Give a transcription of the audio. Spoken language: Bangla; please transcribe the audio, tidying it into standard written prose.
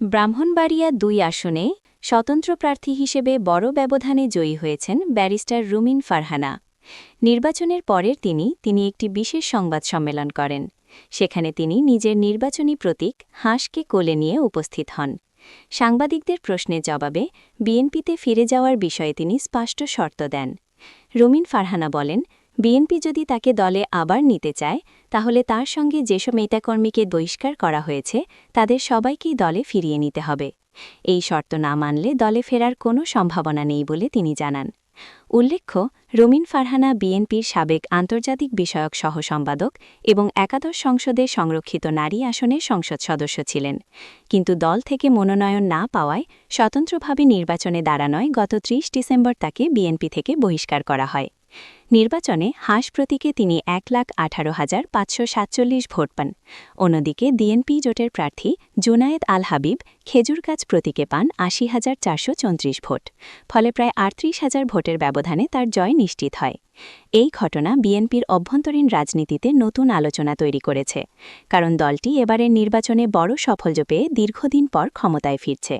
ব্রাহ্মণবাড়িয়া ২ আসনে স্বতন্ত্র প্রার্থী হিসেবে বড় ব্যবধানে জয়ী হয়েছেন ব্যারিস্টার রুমিন ফারহানা। নির্বাচনের পরের তিনি একটি বিশেষ সংবাদ সম্মেলন করেন। সেখানে তিনি নিজের নির্বাচনী প্রতীক হাঁসকে কোলে নিয়ে উপস্থিত হন। সাংবাদিকদের প্রশ্নের জবাবে বিএনপিতে ফিরে যাওয়ার বিষয়ে তিনি স্পষ্ট শর্ত দেন। রুমিন ফারহানা বলেন, বিএনপি যদি তাকে দলে আবার নিতে চায় তাহলে তার সঙ্গে যেসব নেতাকর্মীকে বহিষ্কার করা হয়েছে তাদের সবাইকেই দলে ফিরিয়ে নিতে হবে। এই শর্ত না মানলে দলে ফেরার কোনো সম্ভাবনা নেই বলে তিনি জানান। উল্লেখ্য, রুমিন ফারহানা বিএনপির সাবেক আন্তর্জাতিক বিষয়ক সহসম্পাদক এবং একাদশ সংসদের সংরক্ষিত নারী আসনের সংসদ সদস্য ছিলেন। কিন্তু দল থেকে মনোনয়ন না পাওয়ায় স্বতন্ত্রভাবে নির্বাচনে দাঁড়ানোয় গত ৩০ ডিসেম্বর তাকে বিএনপি থেকে বহিষ্কার করা হয়। নির্বাচনে হাঁস প্রতীকে তিনি ১,১৮,৫৪৭ ভোট পান। অন্যদিকে ডিএনপি জোটের প্রার্থী জুনায়েদ আল হাবিব খেজুরগাছ প্রতীকে পান ৮০,৪৩৪ ভোট। ফলে প্রায় ৩৮,০০০ ভোটের ব্যবধানে তার জয় নিশ্চিত হয়। এই ঘটনা বিএনপির অভ্যন্তরীণ রাজনীতিতে নতুন আলোচনা তৈরি করেছে, কারণ দলটি এবারের নির্বাচনে বড় সাফল্য পেয়ে দীর্ঘদিন পর ক্ষমতায় ফিরছে।